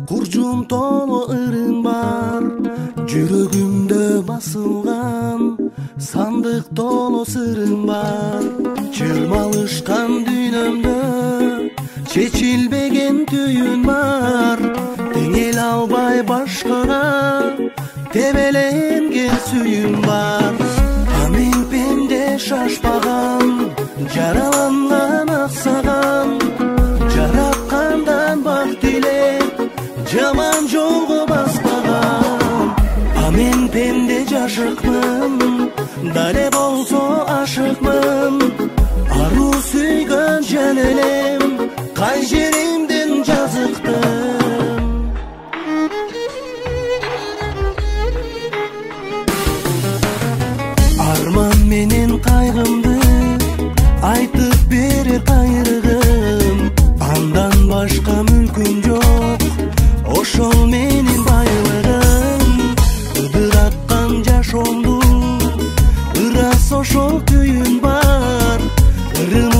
куржун толо ырым бар, жүрөгүмдө басылган сандык толо сырым бар. Чырмалышкан дүйнөмдө чечилбеген түйүн бар, теңеле албай башкага тебеленген сүйүм бар. А мен пенде шашпаган, жараланган аксаган, жараткандан бак тилеп жаман жолго баспаган. А мен пенде жашыкмын, дале болсо ашыкмын, аруу сүйгөн жан элем, кай жеримден жазыктым. Арман менен кайгымды айтып берер кайрыгым, андан башка мүлкүм жок, ошол менин байлыгым. Ыдыраткан жашоомду ырас ошол күйүн бар, ырым